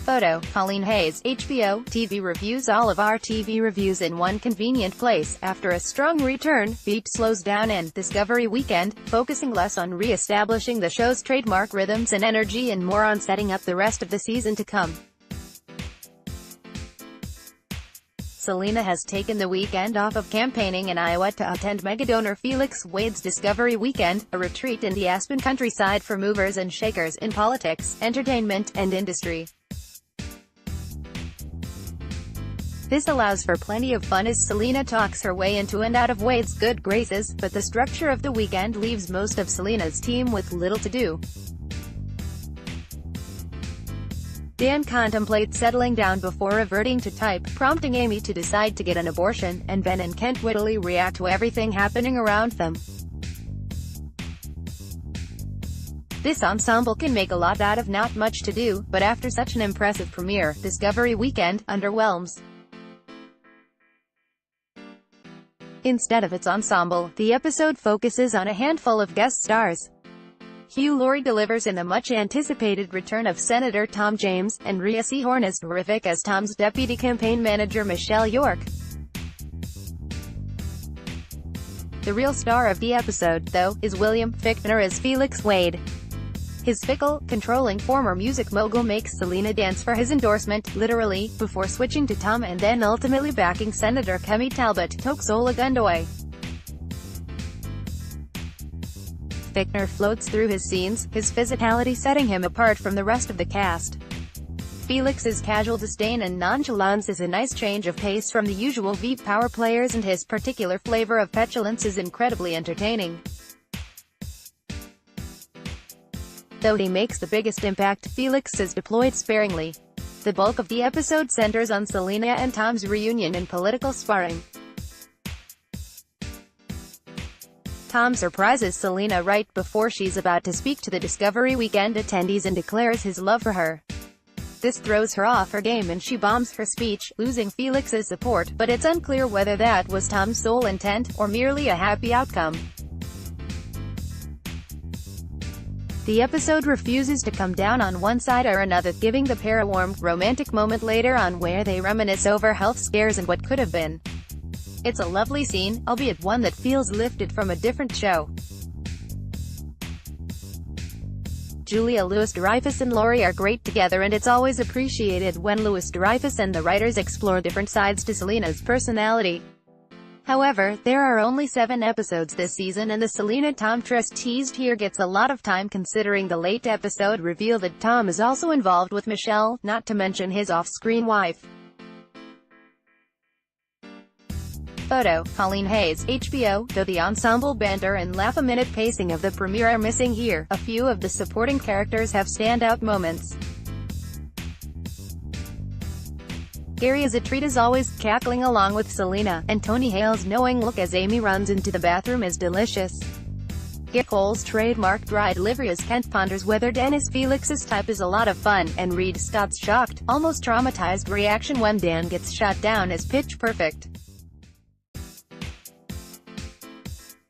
Photo, Colleen Hayes, HBO, TV reviews. All of our TV reviews in one convenient place. After a strong return, Veep slows down in Discovery Weekend, focusing less on re-establishing the show's trademark rhythms and energy and more on setting up the rest of the season to come. Selina has taken the weekend off of campaigning in Iowa to attend megadonor Felix Wade's Discovery Weekend, a retreat in the Aspen countryside for movers and shakers in politics, entertainment, and industry. This allows for plenty of fun as Selina talks her way into and out of Wade's good graces, but the structure of the weekend leaves most of Selina's team with little to do. Dan contemplates settling down before reverting to type, prompting Amy to decide to get an abortion, and Ben and Kent wittily react to everything happening around them. This ensemble can make a lot out of not much to do, but after such an impressive premiere, Discovery Weekend underwhelms. Instead of its ensemble, the episode focuses on a handful of guest stars. Hugh Laurie delivers in the much-anticipated return of Senator Tom James, and Rhea Seehorn is terrific as Tom's deputy campaign manager Michelle York. The real star of the episode, though, is William Fichtner as Felix Wade. His fickle, controlling former music mogul makes Selina dance for his endorsement, literally, before switching to Tom and then ultimately backing Senator Kemi Talbot Toxola Gundoy. Fichtner floats through his scenes, his physicality setting him apart from the rest of the cast. Felix's casual disdain and nonchalance is a nice change of pace from the usual Veep power players, and his particular flavor of petulance is incredibly entertaining. Though he makes the biggest impact, Felix is deployed sparingly. The bulk of the episode centers on Selina and Tom's reunion and political sparring. Tom surprises Selina right before she's about to speak to the Discovery Weekend attendees and declares his love for her. This throws her off her game and she bombs her speech, losing Felix's support, but it's unclear whether that was Tom's sole intent, or merely a happy outcome. The episode refuses to come down on one side or another, giving the pair a warm, romantic moment later on where they reminisce over health scares and what could have been. It's a lovely scene, albeit one that feels lifted from a different show. Julia Louis-Dreyfus and Laurie are great together, and it's always appreciated when Louis-Dreyfus and the writers explore different sides to Selina's personality. However, there are only 7 episodes this season, and the Selina-Tom tryst teased here gets a lot of time considering the late episode reveal that Tom is also involved with Michelle, not to mention his off-screen wife. Photo, Colleen Hayes, HBO. Though the ensemble banter and laugh-a-minute pacing of the premiere are missing here, a few of the supporting characters have standout moments. Gary is a treat as always, cackling along with Selina, and Tony Hale's knowing look as Amy runs into the bathroom is delicious. Cole's trademark dry delivery as Kent ponders whether Dennis Felix's type is a lot of fun, and Reed Scott's shocked, almost traumatized reaction when Dan gets shot down is pitch perfect.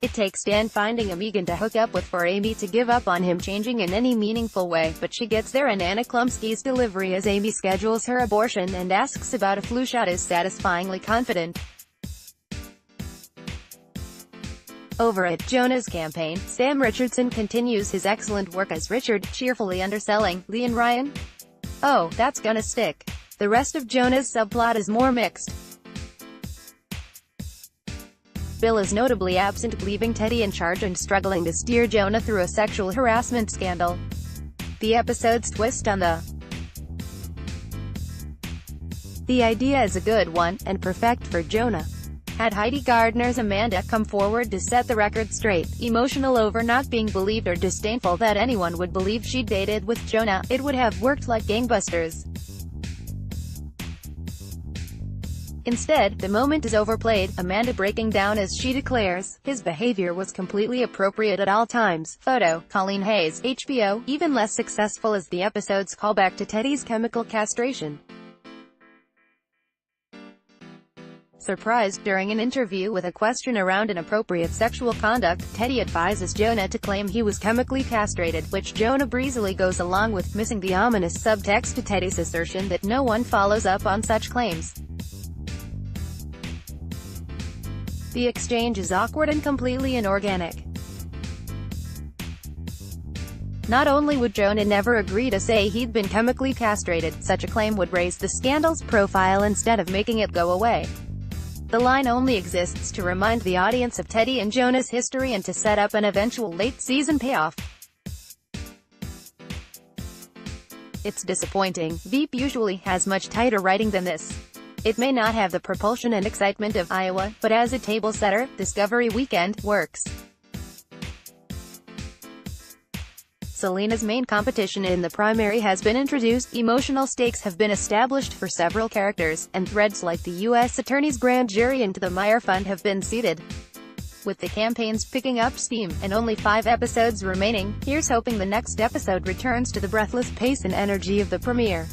It takes Dan finding a Megan to hook up with for Amy to give up on him changing in any meaningful way, but she gets there in Anna Klumsky's delivery as Amy schedules her abortion and asks about a flu shot is satisfyingly confident. Over at Jonah's campaign, Sam Richardson continues his excellent work as Richard, cheerfully underselling, Lee and Ryan? Oh, that's gonna stick. The rest of Jonah's subplot is more mixed. Bill is notably absent, leaving Teddy in charge and struggling to steer Jonah through a sexual harassment scandal. The episode's twist on the idea is a good one, and perfect for Jonah. Had Heidi Gardner's Amanda come forward to set the record straight, emotional over not being believed or disdainful that anyone would believe she dated with Jonah, it would have worked like gangbusters. Instead, the moment is overplayed, Amanda breaking down as she declares, his behavior was completely appropriate at all times. Photo, Colleen Hayes, HBO. Even less successful is the episode's callback to Teddy's chemical castration. Surprised during an interview with a question around inappropriate sexual conduct, Teddy advises Jonah to claim he was chemically castrated, which Jonah breezily goes along with, missing the ominous subtext to Teddy's assertion that no one follows up on such claims. The exchange is awkward and completely inorganic. Not only would Jonah never agree to say he'd been chemically castrated, such a claim would raise the scandal's profile instead of making it go away. The line only exists to remind the audience of Teddy and Jonah's history and to set up an eventual late-season payoff. It's disappointing. Veep usually has much tighter writing than this. It may not have the propulsion and excitement of Iowa, but as a table setter, Discovery Weekend works. Selina's main competition in the primary has been introduced, emotional stakes have been established for several characters, and threads like the U.S. Attorney's grand jury and the Meyer Fund have been seeded. With the campaigns picking up steam, and only 5 episodes remaining, here's hoping the next episode returns to the breathless pace and energy of the premiere.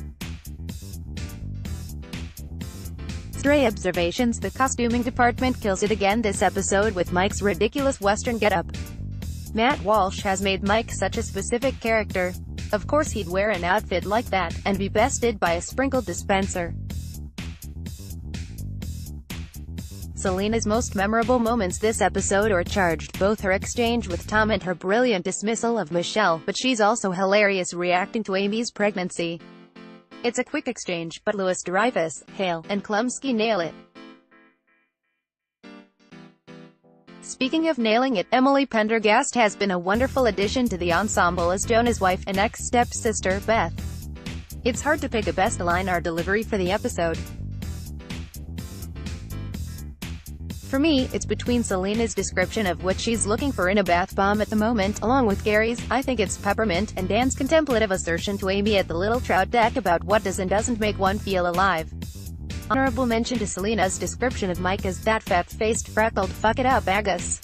Stray observations: the costuming department kills it again this episode with Mike's ridiculous Western getup. Matt Walsh has made Mike such a specific character. Of course he'd wear an outfit like that, and be bested by a sprinkle dispenser. Selina's most memorable moments this episode are charged, both her exchange with Tom and her brilliant dismissal of Michelle, but she's also hilarious reacting to Amy's pregnancy. It's a quick exchange, but Louis-Dreyfus, Hale, and Klumsky nail it. Speaking of nailing it, Emily Pendergast has been a wonderful addition to the ensemble as Jonah's wife, and ex-stepsister, Beth. It's hard to pick a best line or delivery for the episode. For me, it's between Selina's description of what she's looking for in a bath bomb at the moment, along with Gary's, I think it's peppermint, and Dan's contemplative assertion to Amy at the Little Trout deck about what does and doesn't make one feel alive. Honorable mention to Selina's description of Mike as that fat-faced, freckled fuck-it-up Agus.